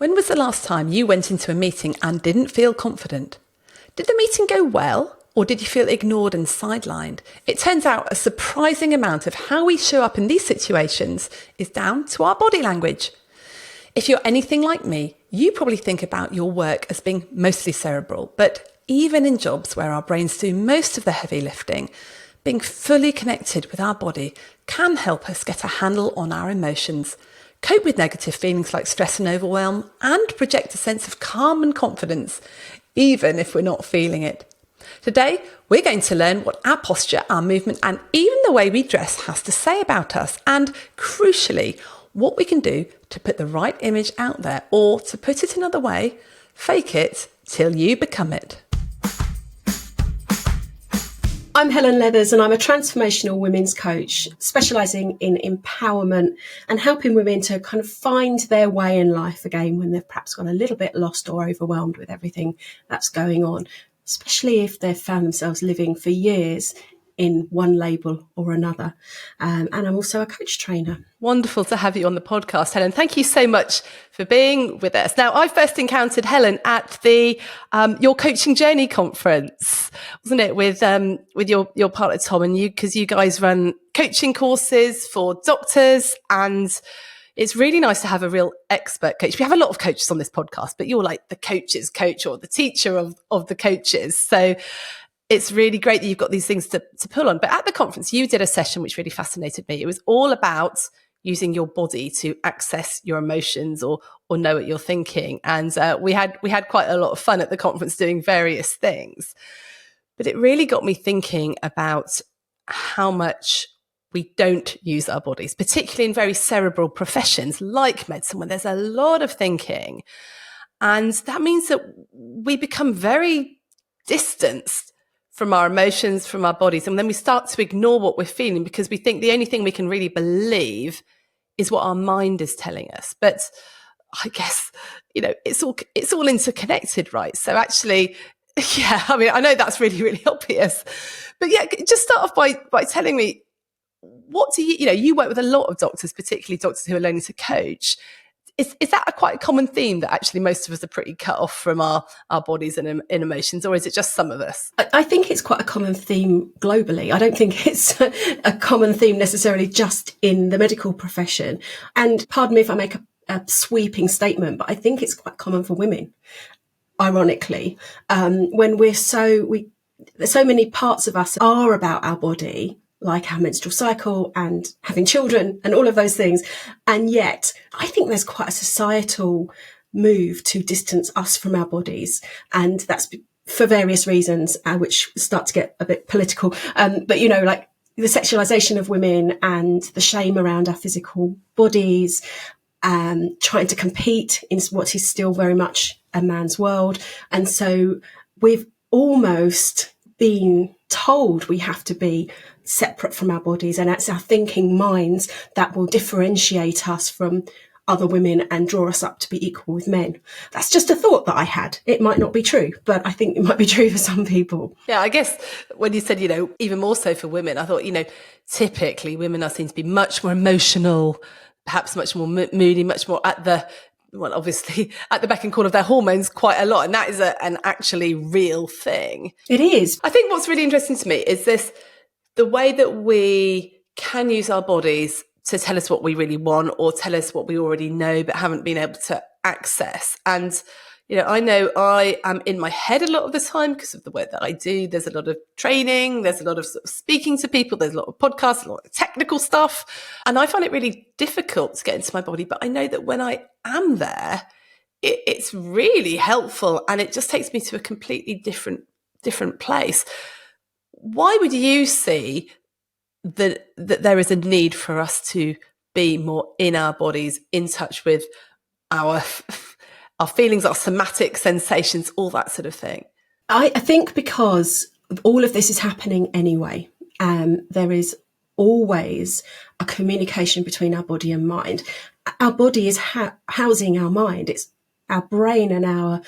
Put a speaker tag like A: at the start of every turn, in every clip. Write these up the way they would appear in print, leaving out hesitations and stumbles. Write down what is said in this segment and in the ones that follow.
A: When was the last time you went into a meeting and didn't feel confident? Did the meeting go well, or did you feel ignored and sidelined? It turns out a surprising amount of how we show up in these situations is down to our body language. If you're anything like me, you probably think about your work as being mostly cerebral, but even in jobs where our brains do most of the heavy lifting, being fully connected with our body can help us get a handle on our emotions, cope with negative feelings like stress and overwhelm, and project a sense of calm and confidence, even if we're not feeling it. Today, we're going to learn what our posture, our movement, and even the way we dress has to say about us, and crucially, what we can do to put the right image out there, or to put it another way, fake it till you become it.
B: I'm Helen Leathers and I'm a transformational women's coach specialising in empowerment and helping women to kind of find their way in life again when they've perhaps got a little bit lost or overwhelmed with everything that's going on, especially if they've found themselves living for years in one label or another. And I'm also a coach trainer.
A: Wonderful to have you on the podcast, Helen. Thank you so much for being with us. Now, I first encountered Helen at the Your Coaching Journey conference, wasn't it, with your partner Tom and you, because you guys run coaching courses for doctors, and it's really nice to have a real expert coach. We have a lot of coaches on this podcast, but you're like the coach's coach or the teacher of the coaches. So it's really great that you've got these things to pull on. But at the conference, you did a session which really fascinated me. It was all about using your body to access your emotions or know what you're thinking. And we had quite a lot of fun at the conference doing various things. But it really got me thinking about how much we don't use our bodies, particularly in very cerebral professions like medicine, where there's a lot of thinking. And that means that we become very distanced from our emotions, from our bodies. And then we start to ignore what we're feeling because we think the only thing we can really believe is what our mind is telling us. But I guess, it's all interconnected, right? So actually, yeah, I mean, I know that's really, really obvious. But yeah, just start off by telling me, what do you work with a lot of doctors, particularly doctors who are learning to coach. Is that quite a common theme that actually most of us are pretty cut off from our bodies and emotions, or is it just some of us?
B: I think it's quite a common theme globally. I don't think it's a common theme necessarily just in the medical profession. And pardon me if I make a sweeping statement, but I think it's quite common for women, ironically, when so many parts of us are about our body, like our menstrual cycle and having children and all of those things. And yet I think there's quite a societal move to distance us from our bodies. And that's for various reasons, which start to get a bit political. But, like the sexualization of women and the shame around our physical bodies, trying to compete in what is still very much a man's world. And so we've almost been told we have to be separate from our bodies, and it's our thinking minds that will differentiate us from other women and draw us up to be equal with men. That's just a thought that I had. It might not be true, but I think it might be true for some people.
A: Yeah, I guess when you said, even more so for women, I thought, typically women are seen to be much more emotional, perhaps much more moody, much more obviously at the beck and call of their hormones quite a lot. And that is an actually real thing.
B: It is.
A: I think what's really interesting to me is the way that we can use our bodies to tell us what we really want or tell us what we already know but haven't been able to access. And, I know I am in my head a lot of the time because of the work that I do. There's a lot of training, there's a lot of sort of speaking to people, there's a lot of podcasts, a lot of technical stuff. And I find it really difficult to get into my body. But I know that when I am there, it's really helpful and it just takes me to a completely different place. Why would you see that there is a need for us to be more in our bodies, in touch with our feelings, our somatic sensations, all that sort of thing?
B: I think because all of this is happening anyway, there is always a communication between our body and mind. Our body is housing our mind. It's our brain and our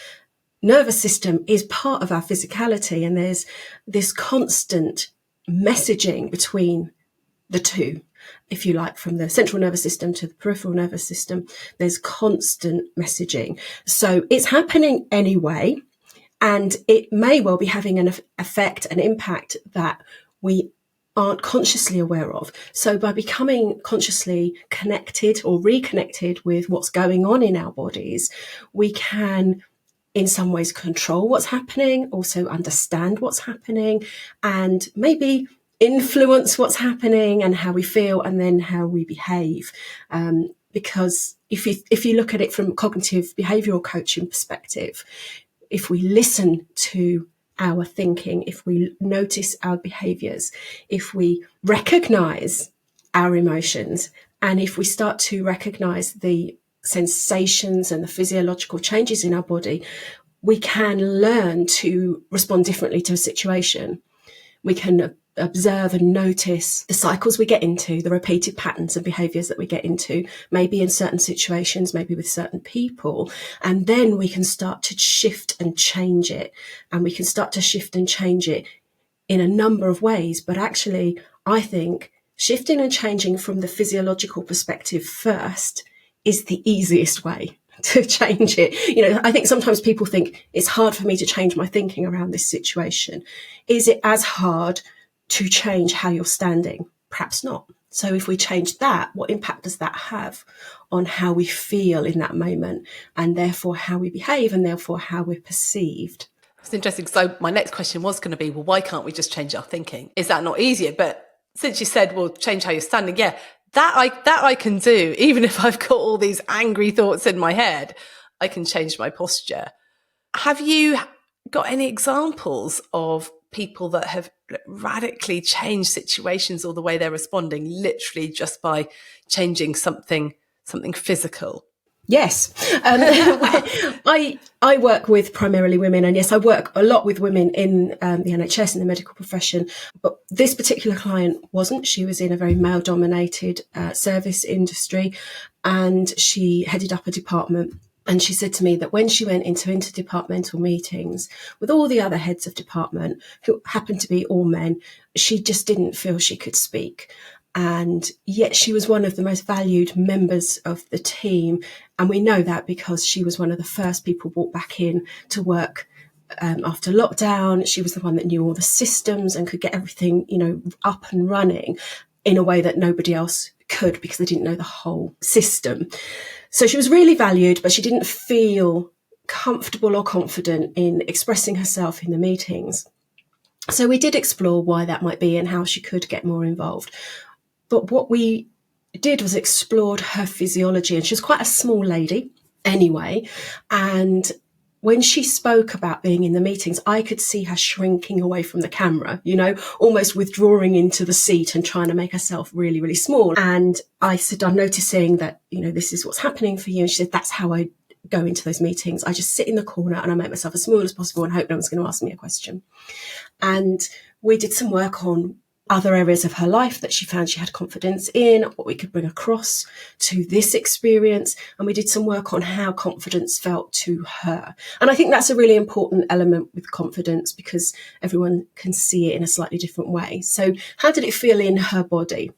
B: nervous system is part of our physicality, and there's this constant messaging between the two. if you like, from the central nervous system to the peripheral nervous system. There's constant messaging. So it's happening anyway, and it may well be having an effect, an impact that we aren't consciously aware of. So by becoming consciously connected or reconnected with what's going on in our bodies, we can in some ways control what's happening, also understand what's happening, and maybe influence what's happening and how we feel and then how we behave. Because if you look at it from a cognitive behavioural coaching perspective, if we listen to our thinking, if we notice our behaviours, if we recognise our emotions, and if we start to recognise the sensations and the physiological changes in our body, we can learn to respond differently to a situation. We can observe and notice the cycles we get into, the repeated patterns and behaviours that we get into, maybe in certain situations, maybe with certain people, and then we can start to shift and change it. And we can start to shift and change it in a number of ways. But actually, I think shifting and changing from the physiological perspective first is the easiest way to change it. I think sometimes people think it's hard for me to change my thinking around this situation. Is it as hard to change how you're standing? Perhaps not. So if we change that, what impact does that have on how we feel in that moment, and therefore how we behave, and therefore how we're perceived?
A: It's interesting. So my next question was going to be, well, why can't we just change our thinking? Is that not easier? But since you said, well, change how you're standing, yeah, that I can do. Even if I've got all these angry thoughts in my head, I can change my posture. Have you got any examples of people that have radically changed situations or the way they're responding, literally just by changing something physical?
B: Yes. I work with primarily women, and yes, I work a lot with women in the NHS and the medical profession, but this particular client wasn't. She was in a very male-dominated service industry, and she headed up a department. And she said to me that when she went into interdepartmental meetings with all the other heads of department, who happened to be all men, she just didn't feel she could speak. And yet she was one of the most valued members of the team. And we know that because she was one of the first people brought back in to work after lockdown. She was the one that knew all the systems and could get everything, up and running in a way that nobody else could, because they didn't know the whole system. So she was really valued, but she didn't feel comfortable or confident in expressing herself in the meetings. So we did explore why that might be and how she could get more involved. But what we did was explored her physiology, and she was quite a small lady anyway. And when she spoke about being in the meetings, I could see her shrinking away from the camera, almost withdrawing into the seat and trying to make herself really, really small. And I said, I'm noticing that, this is what's happening for you. And she said, that's how I go into those meetings. I just sit in the corner and I make myself as small as possible and hope no one's going to ask me a question. And we did some work on other areas of her life that she found she had confidence in, what we could bring across to this experience. And we did some work on how confidence felt to her. And I think that's a really important element with confidence, because everyone can see it in a slightly different way. So how did it feel in her body?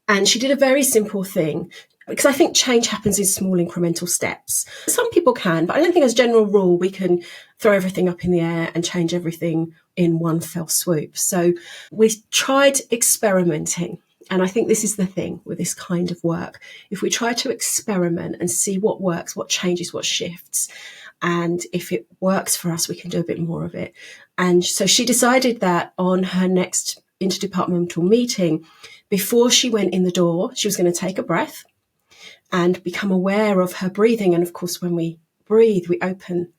B: And she did a very simple thing, because I think change happens in small incremental steps. Some people can, but I don't think as a general rule we can throw everything up in the air and change everything in one fell swoop. So we tried experimenting. And I think this is the thing with this kind of work. If we try to experiment and see what works, what changes, what shifts, and if it works for us, we can do a bit more of it. And so she decided that on her next interdepartmental meeting, before she went in the door, she was going to take a breath and become aware of her breathing. And of course, when we breathe, we open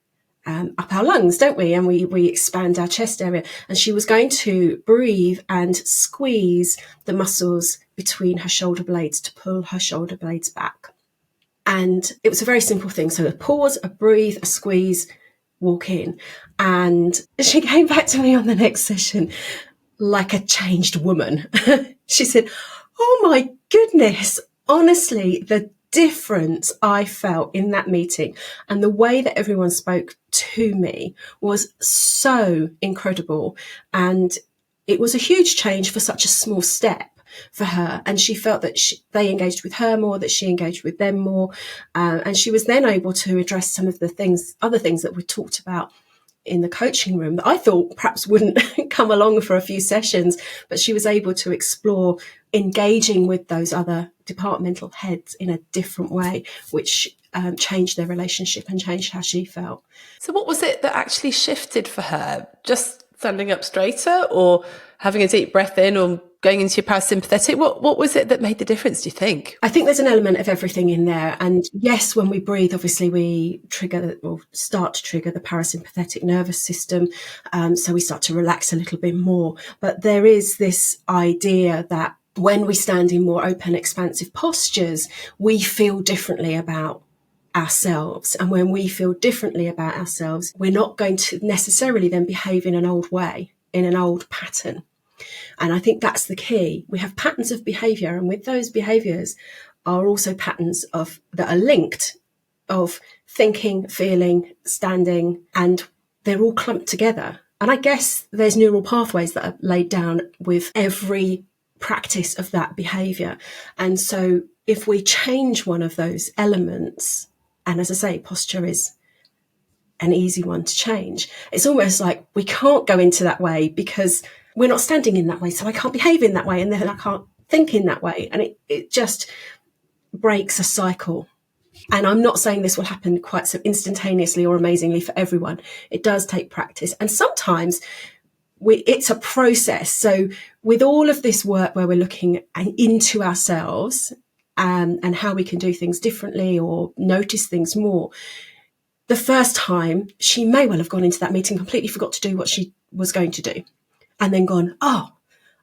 B: up our lungs, don't we? And we expand our chest area. And she was going to breathe and squeeze the muscles between her shoulder blades to pull her shoulder blades back. And it was a very simple thing. So a pause, a breathe, a squeeze, walk in. And she came back to me on the next session like a changed woman. She said, oh my goodness, honestly, the difference I felt in that meeting and the way that everyone spoke to me was so incredible. And it was a huge change for such a small step. for her. And she felt that they engaged with her more, that she engaged with them more. And she was then able to address some of the other things that we talked about in the coaching room that I thought perhaps wouldn't come along for a few sessions, but she was able to explore engaging with those other departmental heads in a different way, which changed their relationship and changed how she felt.
A: So what was it that actually shifted for her? Just standing up straighter, or having a deep breath in, or going into your parasympathetic? What was it that made the difference, do you think?
B: I think there's an element of everything in there. And yes, when we breathe, obviously we start to trigger the parasympathetic nervous system. So we start to relax a little bit more. But there is this idea that when we stand in more open, expansive postures, we feel differently about ourselves. And when we feel differently about ourselves, we're not going to necessarily then behave in an old way, in an old pattern. And I think that's the key. We have patterns of behaviour, and with those behaviours are also patterns that are linked of thinking, feeling, standing, and they're all clumped together. And I guess there's neural pathways that are laid down with every practice of that behaviour. And so if we change one of those elements, and as I say, posture is an easy one to change, it's almost like we can't go into that way because we're not standing in that way, so I can't behave in that way, and then I can't think in that way. And it just breaks a cycle. And I'm not saying this will happen quite so instantaneously or amazingly for everyone. It does take practice. And sometimes it's a process. So with all of this work where we're looking into ourselves and how we can do things differently or notice things more, the first time she may well have gone into that meeting, completely forgot to do what she was going to do, and then gone, oh,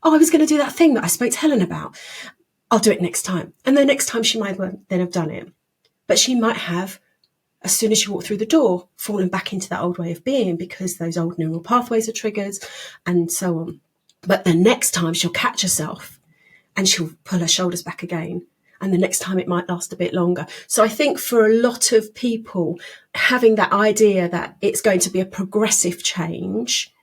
B: I was going to do that thing that I spoke to Helen about. I'll do it next time. And the next time she might then have done it. But she might have, as soon as she walked through the door, fallen back into that old way of being because those old neural pathways are triggered and so on. But the next time she'll catch herself and she'll pull her shoulders back again. And the next time it might last a bit longer. So I think for a lot of people, having that idea that it's going to be a progressive change,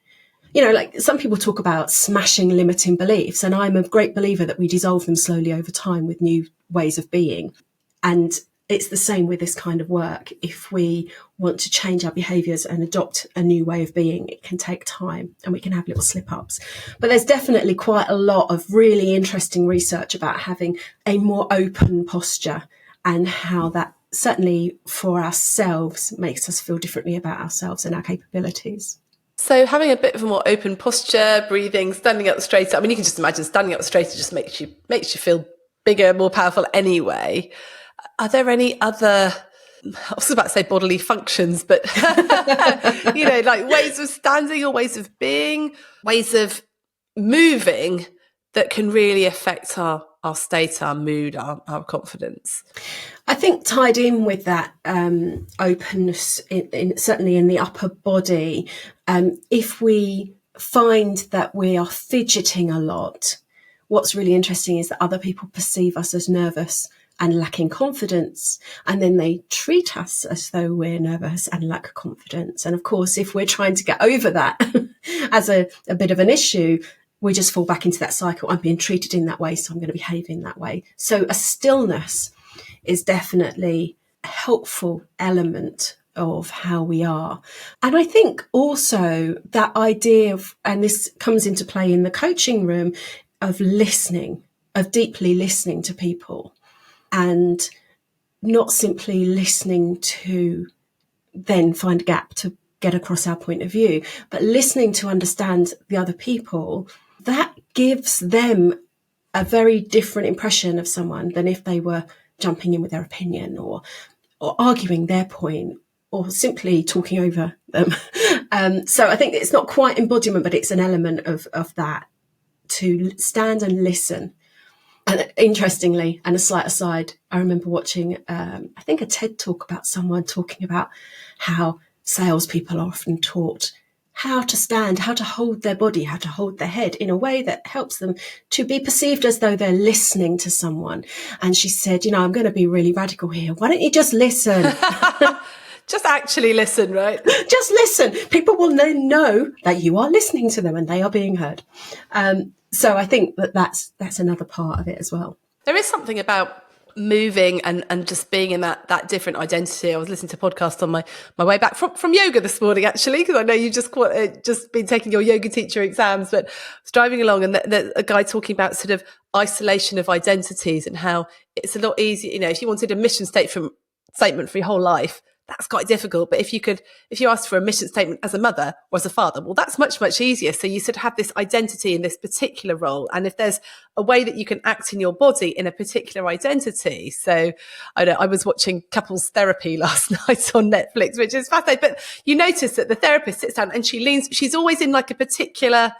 B: like some people talk about smashing limiting beliefs, and I'm a great believer that we dissolve them slowly over time with new ways of being. And it's the same with this kind of work. If we want to change our behaviours and adopt a new way of being, it can take time and we can have little slip-ups. But there's definitely quite a lot of really interesting research about having a more open posture and how that certainly for ourselves makes us feel differently about ourselves and our capabilities.
A: So having a bit of a more open posture, breathing, standing up straighter. I mean, you can just imagine standing up straighter just makes you feel bigger, more powerful anyway. Are there any other, I was about to say bodily functions, but, like ways of standing or ways of being, ways of moving that can really affect our state, our mood, our confidence?
B: I think tied in with that openness, certainly in the upper body, if we find that we are fidgeting a lot, what's really interesting is that other people perceive us as nervous and lacking confidence, and then they treat us as though we're nervous and lack confidence. And of course, if we're trying to get over that as a bit of an issue, we just fall back into that cycle. I'm being treated in that way, so I'm going to behave in that way. So a stillness is definitely a helpful element of how we are. And I think also that idea of, and this comes into play in the coaching room, of listening, of deeply listening to people, and not simply listening to then find a gap to get across our point of view, but listening to understand the other people. That gives them a very different impression of someone than if they were jumping in with their opinion or arguing their point or simply talking over them. So I think it's not quite embodiment, but it's an element of that, to stand and listen. And interestingly, and a slight aside, I remember watching, I think a TED talk about someone talking about how salespeople are often taught how to stand, how to hold their body, how to hold their head in a way that helps them to be perceived as though they're listening to someone. And she said, I'm going to be really radical here. Why don't you just listen?
A: Just actually listen, right?
B: Just listen. People will then know that you are listening to them and they are being heard. So I think that's another part of it as well.
A: There is something about moving and just being in that different identity. I was listening to a podcast on my way back from yoga this morning, actually, because I know you've just been taking your yoga teacher exams, but I was driving along and there's a guy talking about sort of isolation of identities and how it's a lot easier, if you wanted a mission statement for your whole life, that's quite difficult. But if you asked for a mission statement as a mother or as a father, well, that's much, much easier. So you sort of have this identity in this particular role. And if there's a way that you can act in your body in a particular identity. So I was watching couples therapy last night on Netflix, which is fascinating. But you notice that the therapist sits down and she's always in like a particular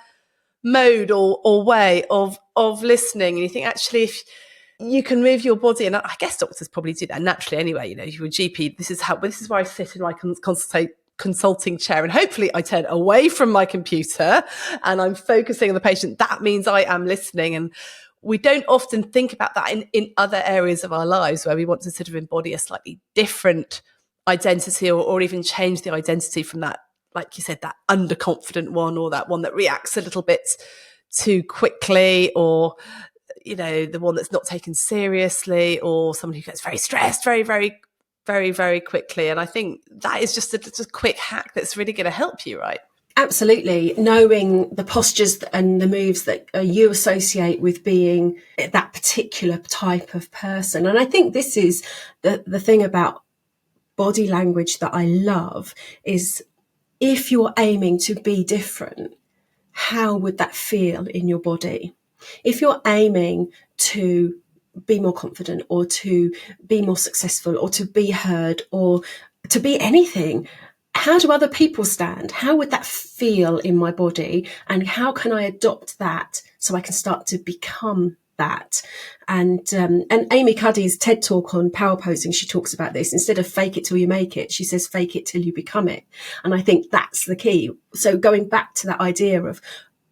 A: mode or way of listening. And you think, actually, if you can move your body, and I guess doctors probably do that naturally anyway. You're a GP. This is where I sit in my consulting chair, and hopefully I turn away from my computer and I'm focusing on the patient. That means I am listening, and we don't often think about that in other areas of our lives where we want to sort of embody a slightly different identity or even change the identity from that, like you said, that underconfident one or that one that reacts a little bit too quickly, or the one that's not taken seriously, or someone who gets very stressed very, very, very, very quickly. And I think that is just a quick hack that's really going to help you, right?
B: Absolutely. Knowing the postures and the moves that you associate with being that particular type of person. And I think this is the thing about body language that I love is, if you're aiming to be different, how would that feel in your body? If you're aiming to be more confident or to be more successful or to be heard or to be anything, how do other people stand? How would that feel in my body? And how can I adopt that so I can start to become that? And Amy Cuddy's TED talk on power posing, she talks about this. Instead of fake it till you make it, she says fake it till you become it. And I think that's the key. So going back to that idea of,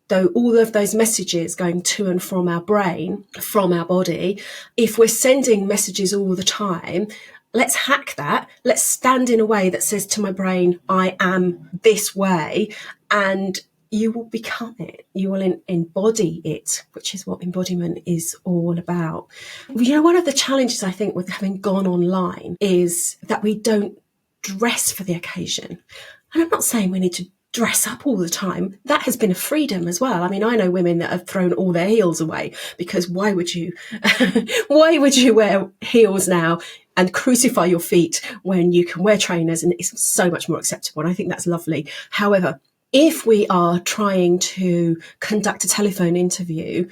B: though, all of those messages going to and from our brain, from our body, if we're sending messages all the time, let's hack that. Let's stand in a way that says to my brain, I am this way, and you will become it. You will embody it, which is what embodiment is all about. One of the challenges I think with having gone online is that we don't dress for the occasion. And I'm not saying we need to dress up all the time. That has been a freedom as well. I mean, I know women that have thrown all their heels away, because why would you wear heels now and crucify your feet when you can wear trainers and it's so much more acceptable? And I think that's lovely. However, if we are trying to conduct a telephone interview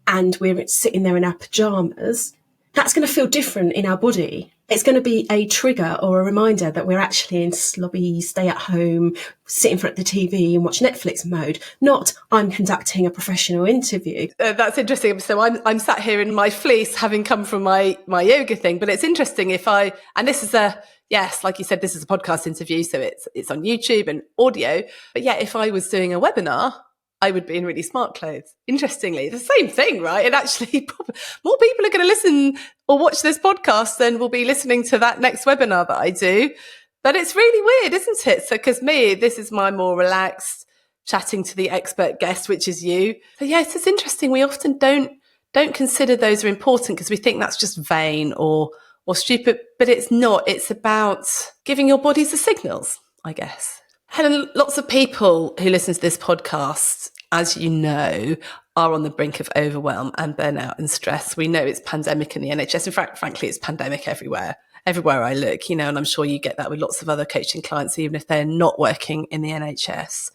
B: and we're sitting there in our pajamas, that's going to feel different in our body. It's going to be a trigger or a reminder that we're actually in slobby, stay at home, sit in front of the TV and watch Netflix mode, not I'm conducting a professional interview.
A: That's interesting. So I'm sat here in my fleece, having come from my yoga thing. But it's interesting and this is like you said, this is a podcast interview, so it's on YouTube and audio. But yeah, if I was doing a webinar, I would be in really smart clothes. Interestingly, the same thing, right? And actually, more people are going to listen or watch this podcast than will be listening to that next webinar that I do. But it's really weird, isn't it? So, because this is my more relaxed, chatting to the expert guest, which is you. But yes, it's interesting. We often don't consider those are important because we think that's just vain or stupid. But it's not. It's about giving your bodies the signals, I guess. Helen, lots of people who listen to this podcast, as you know, are on the brink of overwhelm and burnout and stress. We know it's pandemic in the NHS. In fact, frankly, it's pandemic everywhere I look, and I'm sure you get that with lots of other coaching clients, even if they're not working in the NHS.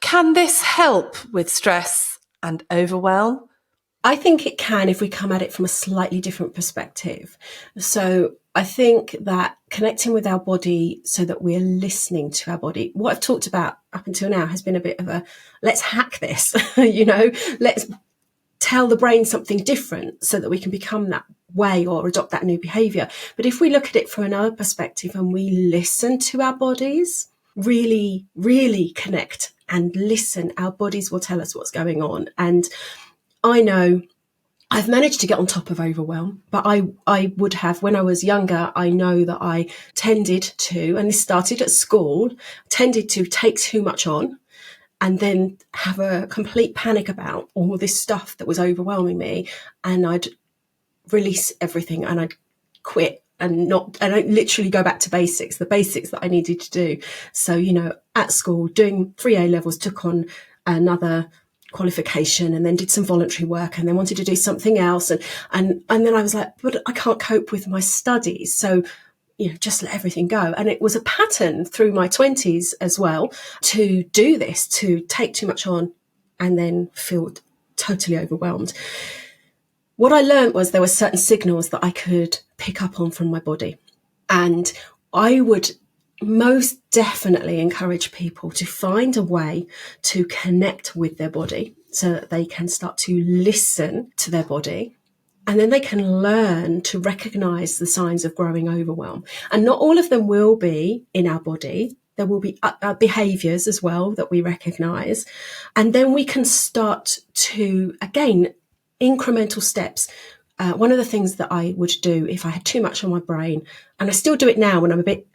A: Can this help with stress and overwhelm?
B: I think it can if we come at it from a slightly different perspective. So I think that connecting with our body so that we're listening to our body, what I've talked about up until now has been a bit of a, let's hack this, let's tell the brain something different so that we can become that way or adopt that new behaviour. But if we look at it from another perspective and we listen to our bodies, really, really connect and listen, our bodies will tell us what's going on. And I know I've managed to get on top of overwhelm, but I would have, when I was younger, I know that I tended to, and this started at school, tended to take too much on and then have a complete panic about all this stuff that was overwhelming me. And I'd release everything and I'd quit and I'd literally go back to basics, the basics that I needed to do. So, at school, doing 3 A levels, took on another qualification and then did some voluntary work and then wanted to do something else. And then I was like, but I can't cope with my studies. So, just let everything go. And it was a pattern through my 20s as well to do this, to take too much on and then feel totally overwhelmed. What I learned was there were certain signals that I could pick up on from my body. And I would most definitely encourage people to find a way to connect with their body so that they can start to listen to their body. And then they can learn to recognize the signs of growing overwhelm. And not all of them will be in our body. There will be behaviours as well that we recognize. And then we can start to, again, incremental steps. One of the things that I would do if I had too much on my brain, and I still do it now when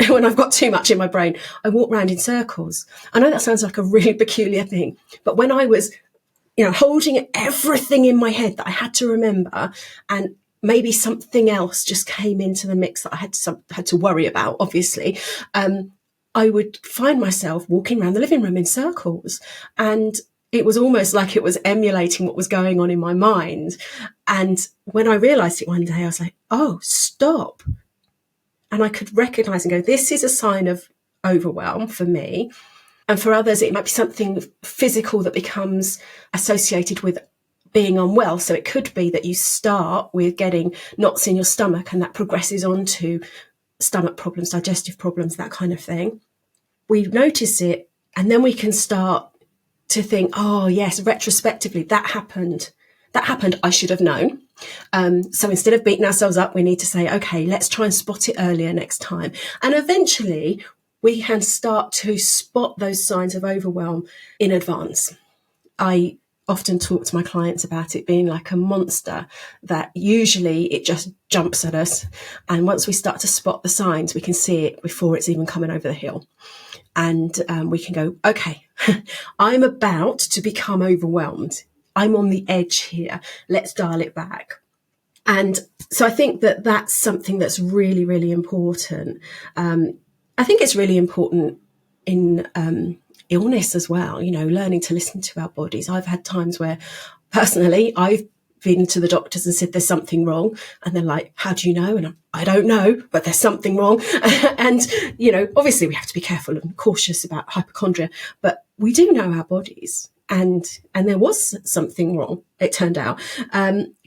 B: when I've got too much in my brain, I walk around in circles. I know that sounds like a really peculiar thing, but when I was holding everything in my head that I had to remember, and maybe something else just came into the mix that I had to worry about, obviously, I would find myself walking around the living room in circles. And it was almost like it was emulating what was going on in my mind. And when I realized it one day, I was like, oh, stop. And I could recognize and go, this is a sign of overwhelm for me. And for others, it might be something physical that becomes associated with being unwell. So it could be that you start with getting knots in your stomach and that progresses on to stomach problems, digestive problems, that kind of thing. We notice it and then we can start to think, oh, yes, retrospectively, that happened. I should have known. So instead of beating ourselves up, we need to say, okay, let's try and spot it earlier next time. And eventually we can start to spot those signs of overwhelm in advance. I often talk to my clients about it being like a monster that usually it just jumps at us. And once we start to spot the signs, we can see it before it's even coming over the hill. And we can go, okay, I'm about to become overwhelmed. I'm on the edge here. Let's dial it back. And so I think that that's something that's really, really important. I think it's really important in illness as well, learning to listen to our bodies. I've had times where personally I've been to the doctors and said there's something wrong. And they're like, how do you know? And I don't know, but there's something wrong. And, obviously we have to be careful and cautious about hypochondria, but we do know our bodies. And there was something wrong, it turned out.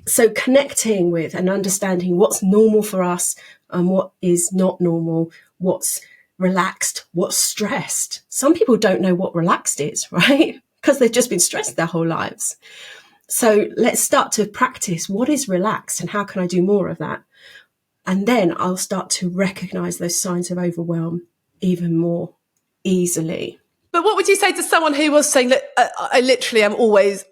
B: So connecting with and understanding what's normal for us and what is not normal, what's relaxed, what's stressed. Some people don't know what relaxed is, right? Because they've just been stressed their whole lives. So let's start to practice what is relaxed and how can I do more of that? And then I'll start to recognize those signs of overwhelm even more easily.
A: But what would you say to someone who was saying that I literally am always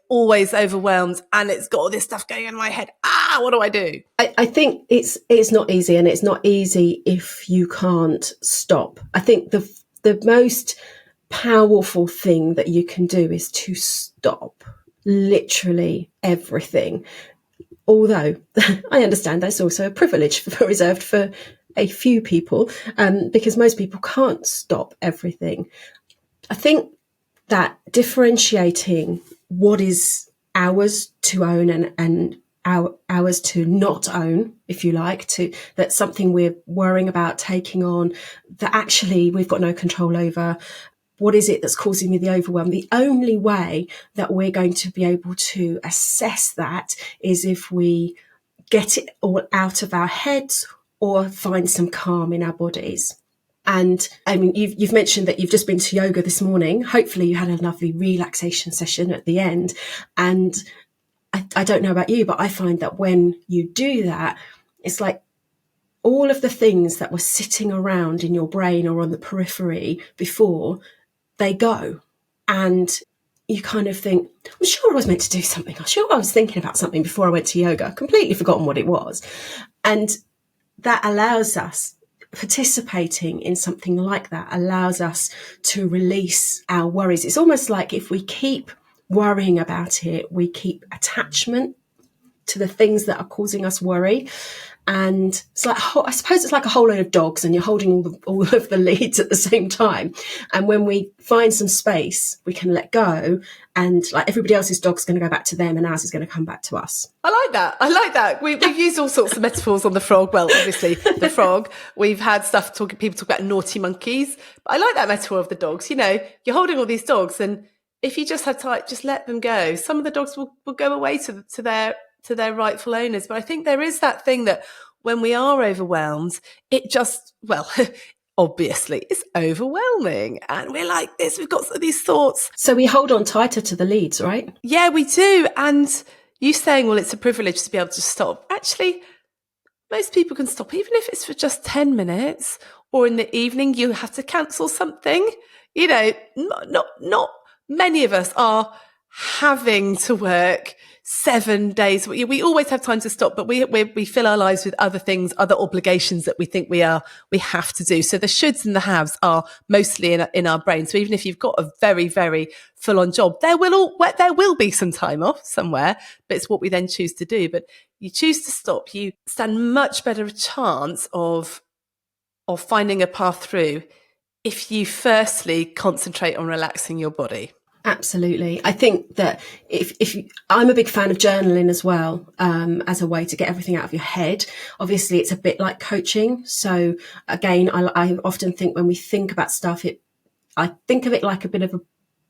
A: overwhelmed and it's got all this stuff going on in my head? What do I do?
B: I think it's not easy, and it's not easy if you can't stop. I think the most powerful thing that you can do is to stop literally everything. Although I understand that's also a privilege reserved for a few people, because most people can't stop everything. I think that differentiating what is ours to own and ours to not own, if you like, that's something we're worrying about taking on, that actually we've got no control over. What is it that's causing me the overwhelm? The only way that we're going to be able to assess that is if we get it all out of our heads or find some calm in our bodies. And I mean, you've mentioned that you've just been to yoga this morning. Hopefully you had a lovely relaxation session at the end. And I don't know about you, but I find that when you do that, it's like all of the things that were sitting around in your brain or on the periphery before, they go. And you kind of think, I'm sure I was meant to do something. I'm sure I was thinking about something before I went to yoga, completely forgotten what it was. And that allows us participating in something like that allows us to release our worries. It's almost like if we keep worrying about it, we keep attachment to the things that are causing us worry. And it's like, I suppose it's like a whole load of dogs and you're holding all of the leads at the same time. And when we find some space, we can let go, and like everybody else's dog's going to go back to them and ours is going to come back to us.
A: I like that. We've used all sorts of metaphors on the frog. Well, obviously the frog. We've had people talk about naughty monkeys. But I like that metaphor of the dogs. You know, you're holding all these dogs, and if you just have time, just let them go. Some of the dogs will go away to their rightful owners. But I think there is that thing that when we are overwhelmed, it just, well, obviously it's overwhelming. And we're like this, we've got these thoughts.
B: So we hold on tighter to the leads, right?
A: Yeah, we do. And you saying, well, it's a privilege to be able to stop. Actually, most people can stop, even if it's for just 10 minutes, or in the evening, you have to cancel something. You know, not many of us are having to work 7 days. We always have time to stop, but we fill our lives with other things, other obligations that we think we have to do. So the shoulds and the haves are mostly in our brain. So even if you've got a very, very full on job, there will be some time off somewhere, but it's what we then choose to do. But you choose to stop, you stand much better a chance of finding a path through if you firstly concentrate on relaxing your body.
B: Absolutely. I think that if I'm a big fan of journaling as well, as a way to get everything out of your head. Obviously, it's a bit like coaching. So again, I often think when we think about stuff, I think of it like a bit of a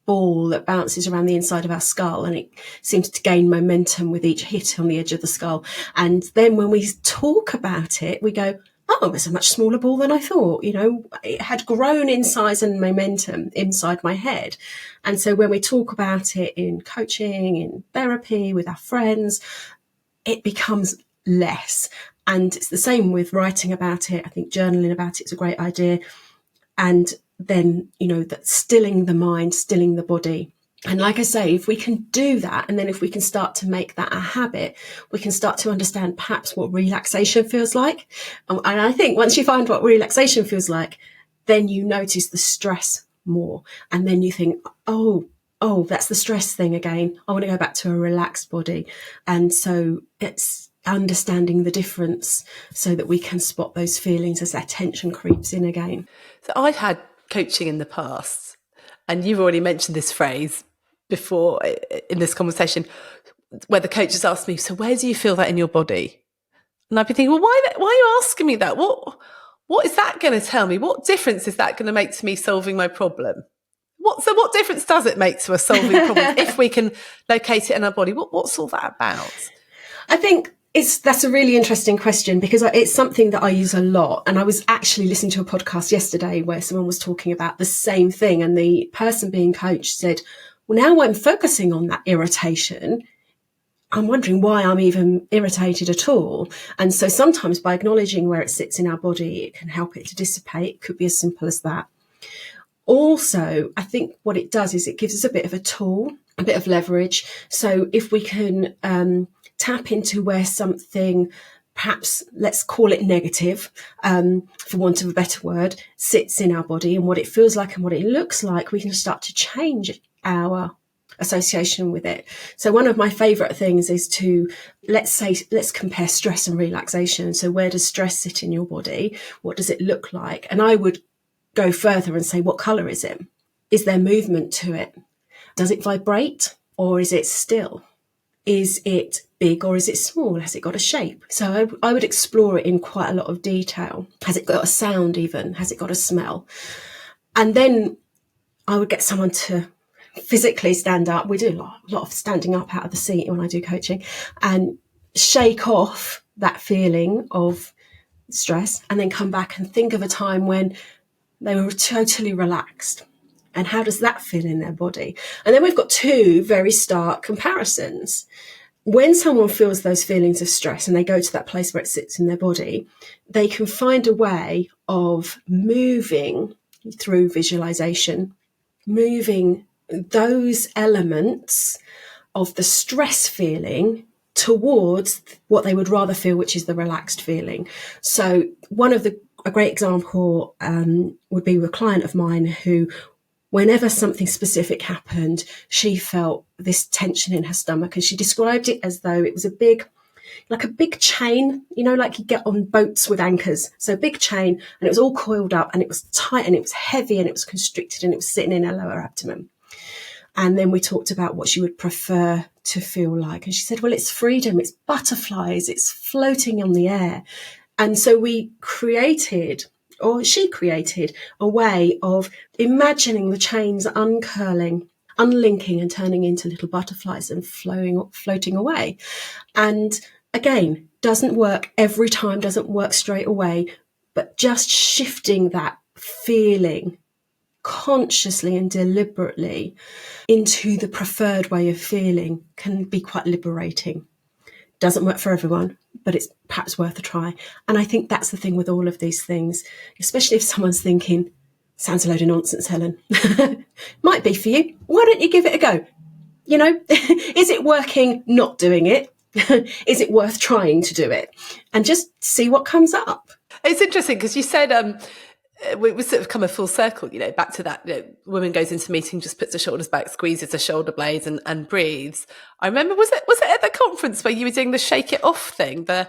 B: ball that bounces around the inside of our skull, and it seems to gain momentum with each hit on the edge of the skull. And then when we talk about it, we go, oh, it's a much smaller ball than I thought. You know, it had grown in size and momentum inside my head. And so when we talk about it in coaching, in therapy, with our friends, it becomes less. And it's the same with writing about it. I think journaling about it is a great idea. And then, you know, that stilling the mind, stilling the body. And like I say, if we can do that, and then if we can start to make that a habit, we can start to understand perhaps what relaxation feels like. And I think once you find what relaxation feels like, then you notice the stress more. And then you think, oh, that's the stress thing again. I want to go back to a relaxed body. And so it's understanding the difference so that we can spot those feelings as that tension creeps in again.
A: So I've had coaching in the past, and you've already mentioned this phrase before in this conversation, where the coach has asked me, so where do you feel that in your body? And I've been thinking, well, why are you asking me that? What is that going to tell me? What difference is that going to make to me solving my problem? What difference does it make to us solving problems if we can locate it in our body? What's all that about?
B: I think that's a really interesting question, because it's something that I use a lot. And I was actually listening to a podcast yesterday where someone was talking about the same thing. And the person being coached said, well, now I'm focusing on that irritation, I'm wondering why I'm even irritated at all. And so sometimes by acknowledging where it sits in our body, it can help it to dissipate. It could be as simple as that. Also, I think what it does is it gives us a bit of a tool, a bit of leverage. So if we can tap into where something, perhaps let's call it negative, for want of a better word, sits in our body and what it feels like and what it looks like, we can start to change our association with it. So one of my favourite things is to, let's compare stress and relaxation. So where does stress sit in your body? What does it look like? And I would go further and say, what colour is it? Is there movement to it? Does it vibrate or is it still? Is it big or is it small? Has it got a shape? So I would explore it in quite a lot of detail. Has it got a sound even? Has it got a smell? And then I would get someone to physically stand up. We do a lot of standing up out of the seat when I do coaching, and shake off that feeling of stress and then come back and think of a time when they were totally relaxed. And how does that feel in their body? And then we've got two very stark comparisons. When someone feels those feelings of stress and they go to that place where it sits in their body, they can find a way of moving through visualization, moving those elements of the stress feeling towards what they would rather feel, which is the relaxed feeling. So one of the a great example would be with a client of mine who, whenever something specific happened, she felt this tension in her stomach, and she described it as though it was like a big chain, like you get on boats with anchors. So a big chain, and it was all coiled up, and it was tight, and it was heavy, and it was constricted, and it was sitting in her lower abdomen. And then we talked about what she would prefer to feel like. And she said, well, it's freedom, it's butterflies, it's floating on the air. And so she created a way of imagining the chains uncurling, unlinking, and turning into little butterflies and floating away. And again, doesn't work every time, doesn't work straight away, but just shifting that feeling consciously and deliberately into the preferred way of feeling can be quite liberating. Doesn't work for everyone, but it's perhaps worth a try. And I think that's the thing with all of these things, especially if someone's thinking, sounds a load of nonsense, Helen. Might be for you. Why don't you give it a go? Is it working not doing it? Is it worth trying to do it? And just see what comes up.
A: It's interesting because you said we sort of come a full circle, back to that. Woman goes into meeting, just puts her shoulders back, squeezes her shoulder blades, and breathes. I remember, was it at the conference where you were doing the shake it off thing, the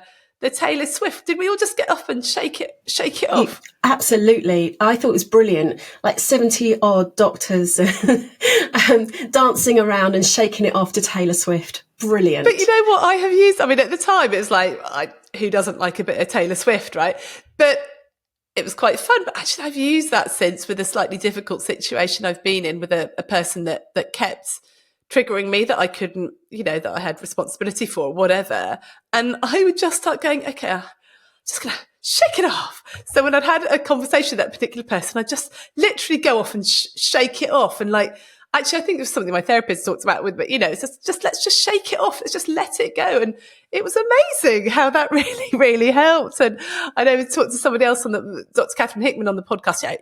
A: Taylor Swift? Did we all just get up and shake it off?
B: Absolutely. I thought it was brilliant. Like 70 odd doctors dancing around and shaking it off to Taylor Swift. Brilliant.
A: But you know what I have used? I mean, at the time, it was like, who doesn't like a bit of Taylor Swift, right? But it was quite fun. But actually, I've used that since with a slightly difficult situation I've been in with a person that kept triggering me, that I couldn't, that I had responsibility for, or whatever. And I would just start going, okay, I'm just going to shake it off. So when I'd had a conversation with that particular person, I'd just literally go off and shake it off. And actually, I think it was something my therapist talked about with, but it's just let's just shake it off. Let's just let it go. And it was amazing how that really, really helped. And I know we talked to somebody else Dr. Catherine Hickman on the podcast,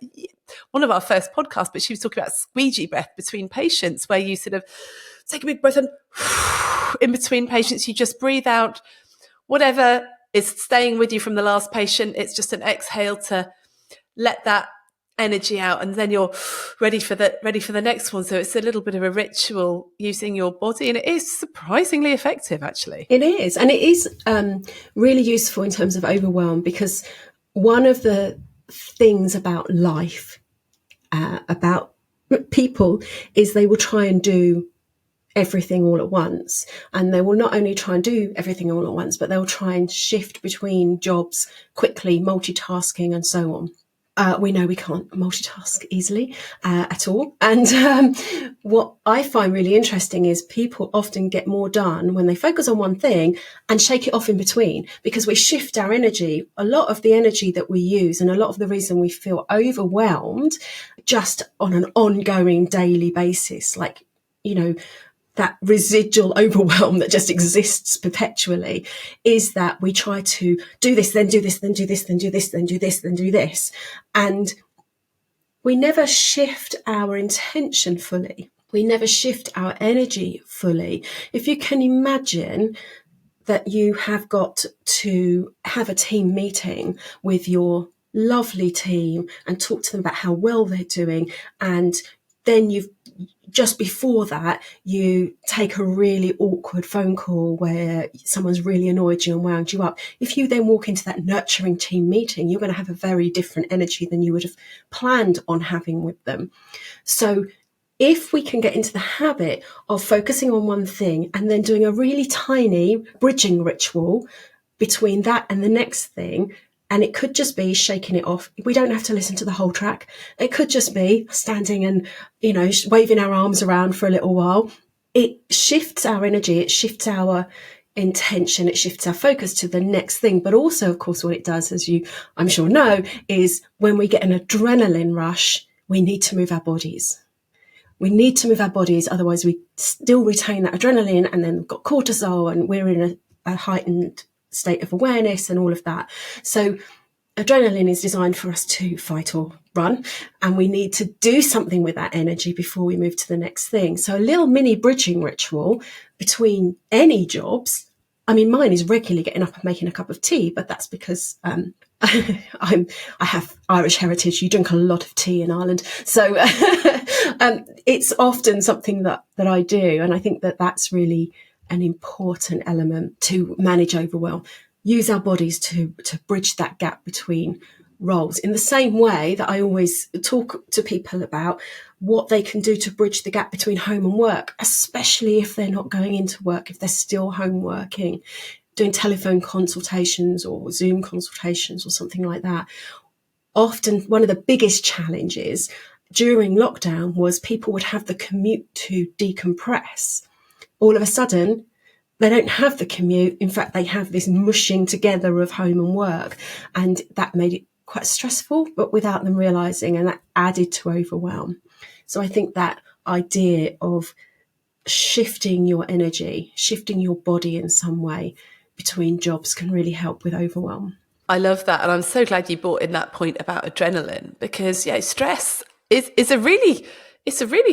A: one of our first podcasts, but she was talking about squeegee breath between patients, where you sort of take a big breath and in between patients, you just breathe out whatever is staying with you from the last patient. It's just an exhale to let that energy out, and then you're ready for the next one. So it's a little bit of a ritual using your body, and it is surprisingly effective, actually.
B: It is, and it is really useful in terms of overwhelm, because one of the things about life, about people, is they will try and do everything all at once, and they will not only try and do everything all at once, but they'll try and shift between jobs quickly, multitasking and so on. We know we can't multitask easily at all. And what I find really interesting is people often get more done when they focus on one thing and shake it off in between, because we shift our energy. A lot of the energy that we use, and a lot of the reason we feel overwhelmed just on an ongoing daily basis, like, that residual overwhelm that just exists perpetually, is that we try to do this, then do this, then do this, then do this, then do this, then do this. And we never shift our intention fully. We never shift our energy fully. If you can imagine that you have got to have a team meeting with your lovely team and talk to them about how well they're doing, and then just before that, you take a really awkward phone call where someone's really annoyed you and wound you up. If you then walk into that nurturing team meeting, you're going to have a very different energy than you would have planned on having with them. So if we can get into the habit of focusing on one thing and then doing a really tiny bridging ritual between that and the next thing, and it could just be shaking it off. We don't have to listen to the whole track. It could just be standing and, waving our arms around for a little while. It shifts our energy. It shifts our intention. It shifts our focus to the next thing. But also, of course, what it does, as you, I'm sure, know, is when we get an adrenaline rush, we need to move our bodies. We need to move our bodies. Otherwise, we still retain that adrenaline, and then we've got cortisol, and we're in a heightened state of awareness and all of that. So adrenaline is designed for us to fight or run, and we need to do something with that energy before we move to the next thing. So a little mini bridging ritual between any jobs. I mean, mine is regularly getting up and making a cup of tea, but that's because I have Irish heritage. You drink a lot of tea in Ireland. So it's often something that I do. And I think that that's really an important element to manage overwhelm. Use our bodies to bridge that gap between roles, in the same way that I always talk to people about what they can do to bridge the gap between home and work, especially if they're not going into work, if they're still home working, doing telephone consultations or Zoom consultations or something like that. Often one of the biggest challenges during lockdown was people would have the commute to decompress. All of a sudden, they don't have the commute. In fact, they have this mushing together of home and work. And that made it quite stressful, but without them realising, and that added to overwhelm. So I think that idea of shifting your energy, shifting your body in some way between jobs can really help with overwhelm.
A: I love that. And I'm so glad you brought in that point about adrenaline, because stress is a really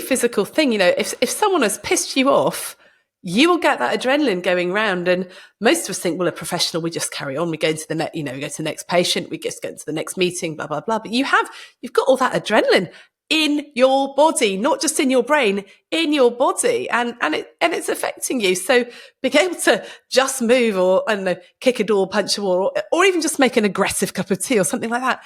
A: physical thing. If someone has pissed you off, you will get that adrenaline going round. And most of us think, well, a professional, we just carry on. We go into the we go to the next patient, we just go to the next meeting, blah, blah, blah. But you've got all that adrenaline in your body, not just in your brain, in your body, and it's affecting you. So being able to just move, or I don't know, kick a door, punch a wall, or even just make an aggressive cup of tea or something like that,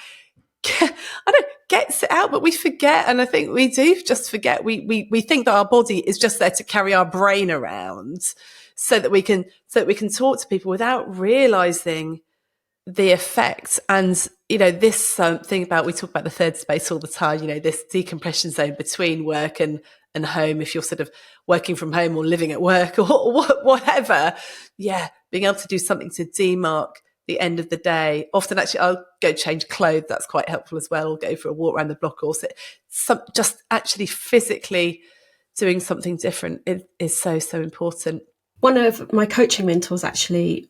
A: gets it out. But we forget, and I think we do just forget. We think that our body is just there to carry our brain around, so that we can talk to people without realizing the effect. And this thing about, we talk about the third space all the time, this decompression zone between work and home, if you're sort of working from home or living at work or whatever, being able to do something to demark the end of the day. Often, actually, I'll go change clothes. That's quite helpful as well. Or go for a walk around the block, or just actually physically doing something different is so important.
B: One of my coaching mentors, actually,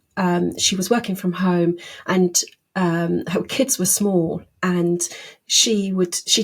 B: she was working from home, and her kids were small, and she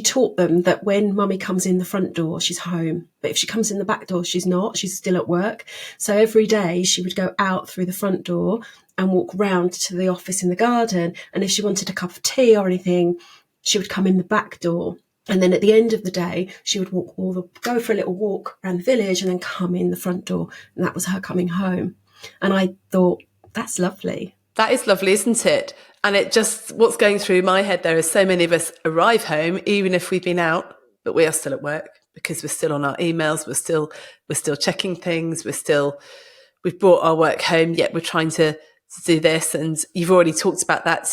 B: taught them that when mummy comes in the front door, she's home, but if she comes in the back door, she's not, she's still at work. So every day she would go out through the front door and walk round to the office in the garden, and if she wanted a cup of tea or anything, she would come in the back door. And then at the end of the day, she would go for a little walk around the village and then come in the front door. And that was her coming home. And I thought, that's lovely.
A: That is lovely, isn't it? And what's going through my head there is, so many of us arrive home, even if we've been out, but we are still at work, because we're still on our emails. We're still checking things. We've brought our work home, yet we're trying to do this. And you've already talked about that,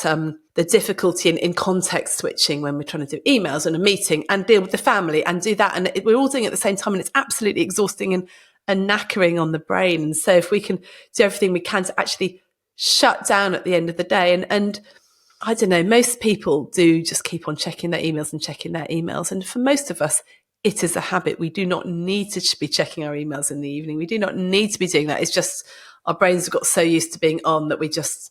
A: the difficulty in context switching when we're trying to do emails and a meeting and deal with the family and do that. And we're all doing it at the same time, and it's absolutely exhausting and knackering on the brain. And so if we can do everything we can to actually shut down at the end of the day, and I don't know, most people do just keep on checking their emails. And for most of us, it is a habit. We do not need to be checking our emails in the evening. We do not need to be doing that. It's just our brains have got so used to being on that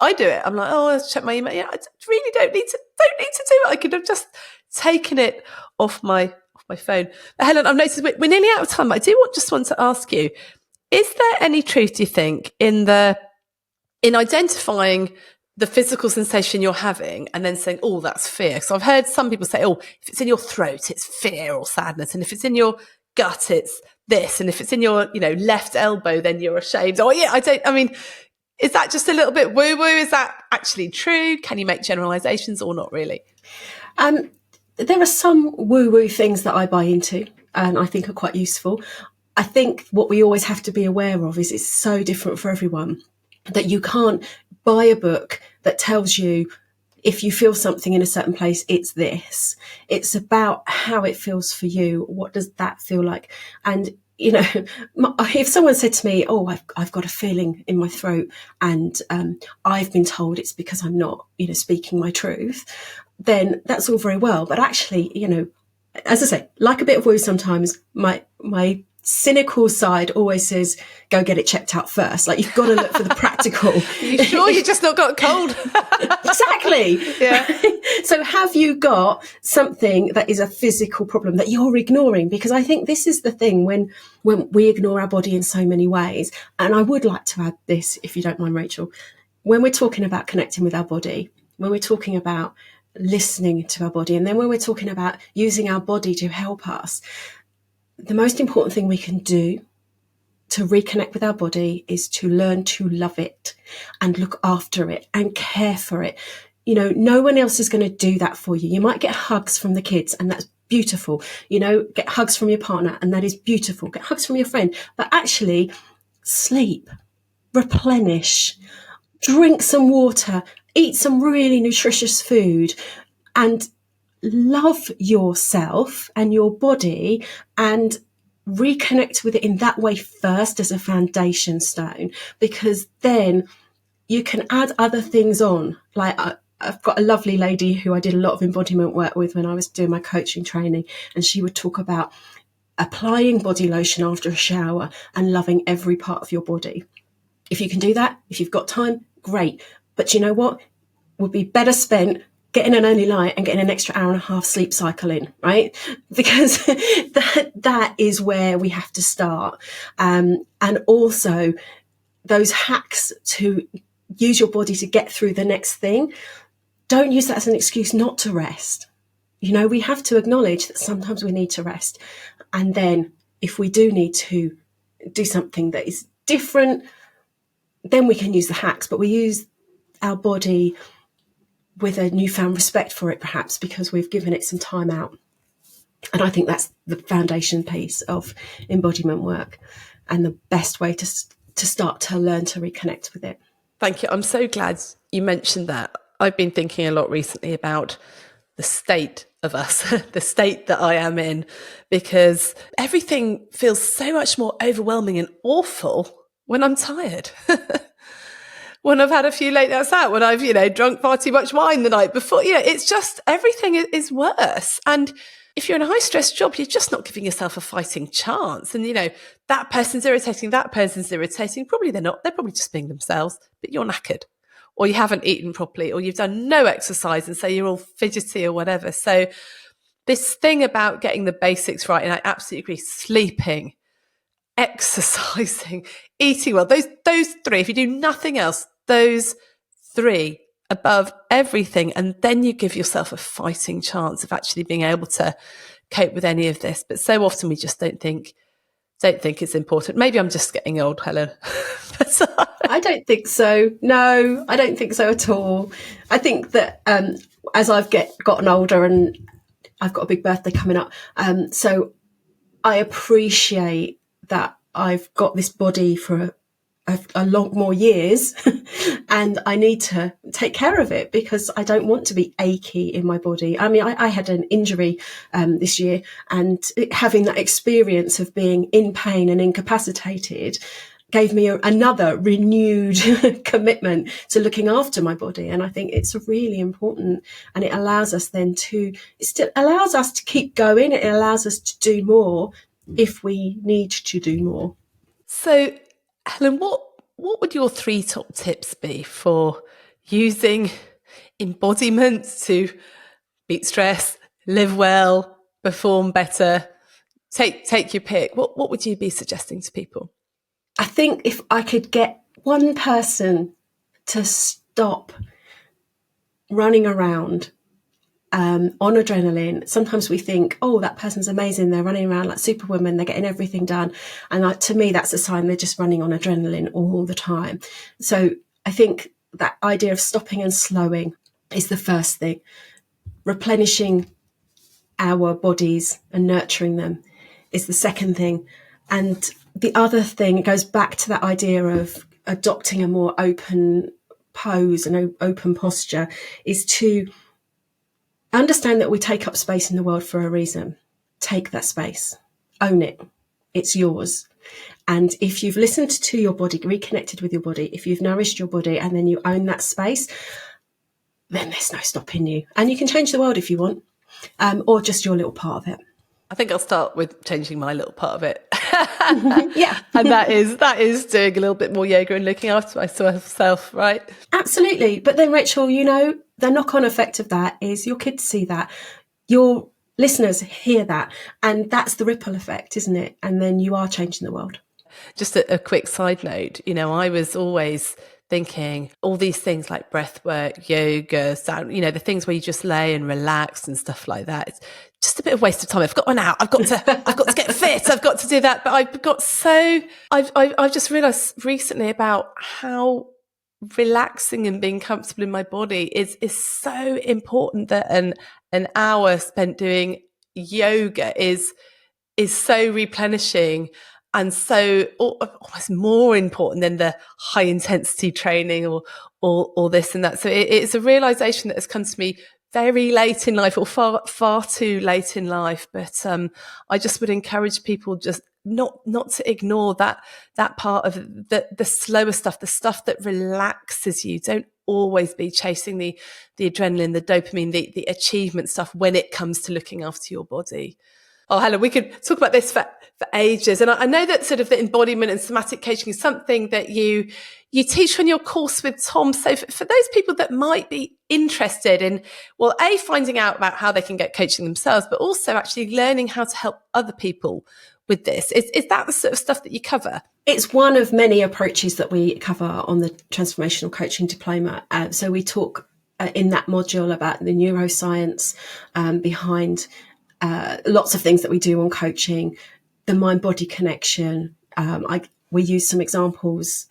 A: I do it. I'm like, oh, let's check my email. I really don't need to do it. I could have just taken it off my phone. But Helen, I've noticed we're nearly out of time. But I do want to ask you, is there any truth, do you think, in identifying the physical sensation you're having and then saying, oh, that's fear? So I've heard some people say, oh, if it's in your throat, it's fear or sadness. And if it's in your gut, it's this. And if it's in your, left elbow, then you're ashamed. Oh, yeah, is that just a little bit woo-woo? Is that actually true? Can you make generalizations or not really?
B: There are some woo-woo things that I buy into and I think are quite useful. I think what we always have to be aware of is it's so different for everyone, that you can't buy a book that tells you if you feel something in a certain place, it's this. It's about how it feels for you. What does that feel like? And, if someone said to me, oh, I've got a feeling in my throat and I've been told it's because I'm not, speaking my truth, then that's all very well. But actually, as I say, like a bit of woo sometimes, my cynical side always says, go get it checked out first. Like, you've got to look for the practical.
A: Are you sure you just not got a cold?
B: Exactly.
A: Yeah.
B: So have you got something that is a physical problem that you're ignoring? Because I think this is the thing when we ignore our body in so many ways. And I would like to add this, if you don't mind, Rachel, when we're talking about connecting with our body, when we're talking about listening to our body, and then when we're talking about using our body to help us, the most important thing we can do to reconnect with our body is to learn to love it and look after it and care for it. You know, no one else is going to do that for you. You might get hugs from the kids, and that's beautiful. You know, get hugs from your partner, and that is beautiful. Get hugs from your friend. But actually, sleep, replenish, drink some water, eat some really nutritious food, and love yourself and your body, and reconnect with it in that way first as a foundation stone, because then you can add other things on. Like I've got a lovely lady who I did a lot of embodiment work with when I was doing my coaching training, and she would talk about applying body lotion after a shower and loving every part of your body. If you can do that, if you've got time, great. But you know what would be better spent? Getting an early light and getting an extra hour and a half sleep cycle in, right? Because that is where we have to start. And also those hacks to use your body to get through the next thing. Don't use that as an excuse not to rest. You know, we have to acknowledge that sometimes we need to rest. And then if we do need to do something that is different, then we can use the hacks, but we use our body with a newfound respect for it, perhaps because we've given it some time out. And I think that's the foundation piece of embodiment work, and the best way to start to learn to reconnect with it.
A: Thank you. I'm so glad you mentioned that. I've been thinking a lot recently about the state of us, the state that I am in, because everything feels so much more overwhelming and awful when I'm tired. When I've had a few late nights out, when I've, drunk far too much wine the night before, it's just everything is worse. And if you're in a high stress job, you're just not giving yourself a fighting chance. And, that person's irritating, Probably they're not. They're probably just being themselves, but you're knackered, or you haven't eaten properly, or you've done no exercise, and so you're all fidgety or whatever. So this thing about getting the basics right, and I absolutely agree, sleeping, exercising, eating well, those three, if you do nothing else, those three above everything, and then you give yourself a fighting chance of actually being able to cope with any of this. But so often we just don't think it's important. Maybe I'm just getting old, Helen.
B: I don't think so. No, I don't think so at all. I think that as I've gotten older, and I've got a big birthday coming up, so I appreciate that I've got this body for a lot more years and I need to take care of it, because I don't want to be achy in my body. I mean, I had an injury this year, and having that experience of being in pain and incapacitated gave me another renewed commitment to looking after my body. And I think it's really important, and it allows us then it still allows us to keep going. It allows us to do more if we need to do more.
A: So, Helen, what would your 3 top tips be for using embodiment to beat stress, live well, perform better? Take your pick. What would you be suggesting to people?
B: I think if I could get one person to stop running around on adrenaline. Sometimes we think, oh, that person's amazing, they're running around like superwoman, they're getting everything done. And to me, that's a sign they're just running on adrenaline all the time. So I think that idea of stopping and slowing is the first thing. Replenishing our bodies and nurturing them is the second thing. And the other thing, it goes back to that idea of adopting a more open pose and open posture, is to understand that we take up space in the world for a reason. Take that space. Own it. It's yours. And if you've listened to your body, reconnected with your body, if you've nourished your body and then you own that space, then there's no stopping you. And you can change the world if you want, or just your little part of it.
A: I think I'll start with changing my little part of it.
B: Yeah.
A: And that is doing a little bit more yoga and looking after myself, right?
B: Absolutely. But then, Rachel, the knock-on effect of that is your kids see that, your listeners hear that, and that's the ripple effect, isn't it? And then you are changing the world.
A: Just a quick side note, I was always thinking all these things like breath work, yoga, sound, the things where you just lay and relax and stuff like that. It's just a bit of waste of time. I've got one out. I've got to get fit. I've got to do that. But I've just realised recently about how relaxing and being comfortable in my body is so important, that an hour spent doing yoga is so replenishing and so almost more important than the high intensity training or this and that. So it's a realization that has come to me very late in life, or far too late in life. But I just would encourage people just not to ignore that part of the slower stuff, the stuff that relaxes you. Don't always be chasing the adrenaline, the dopamine, the achievement stuff when it comes to looking after your body. Oh, Helen, we could talk about this for ages. And I know that sort of the embodiment and somatic coaching is something that you teach on your course with Tom. So for those people that might be interested in, well, finding out about how they can get coaching themselves, but also actually learning how to help other people with this, is that the sort of stuff that you cover?
B: It's one of many approaches that we cover on the Transformational Coaching Diploma. So we talk in that module about the neuroscience behind lots of things that we do on coaching, the mind-body connection. We use some examples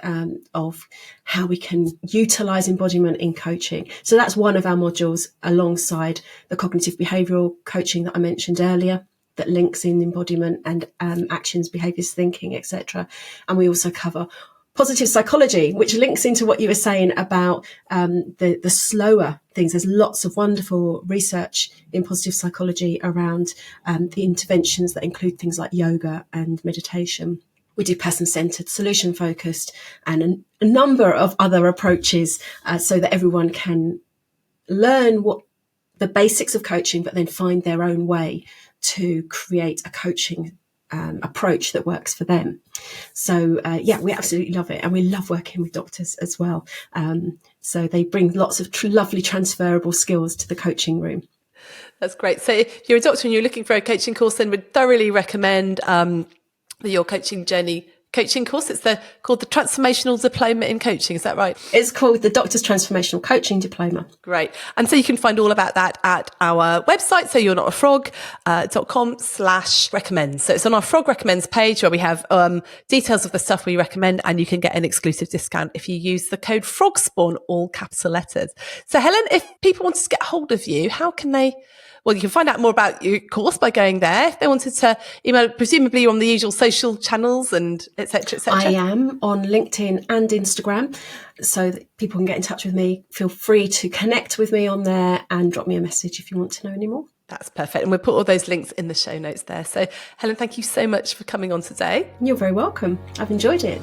B: of how we can utilize embodiment in coaching. So that's one of our modules, alongside the cognitive behavioral coaching that I mentioned earlier, that links in embodiment and actions, behaviors, thinking, etc. And we also cover positive psychology, which links into what you were saying about the slower things. There's lots of wonderful research in positive psychology around the interventions that include things like yoga and meditation. We do person-centered, solution-focused, and a number of other approaches so that everyone can learn what the basics of coaching, but then find their own way to create a coaching approach that works for them. So we absolutely love it, and we love working with doctors as well. So they bring lots of lovely transferable skills to the coaching room.
A: That's great. So if you're a doctor and you're looking for a coaching course, then we'd thoroughly recommend your coaching journey coaching course. It's called the Transformational Diploma in Coaching. Is that right?
B: It's called the Doctor's Transformational Coaching Diploma.
A: Great. And so you can find all about that at our website, so you're not a frog.com/recommend. So it's on our Frog Recommends page, where we have details of the stuff we recommend, and you can get an exclusive discount if you use the code FROGSPAWN, all capital letters. So Helen, if people wanted to get hold of you, how can they? Well, you can find out more about your course by going there. If they wanted to email, presumably you're on the usual social channels and et cetera, et cetera.
B: I am on LinkedIn and Instagram, so that people can get in touch with me. Feel free to connect with me on there and drop me a message if you want to know any more.
A: That's perfect. And we'll put all those links in the show notes there. So Helen, thank you so much for coming on today.
B: You're very welcome. I've enjoyed it.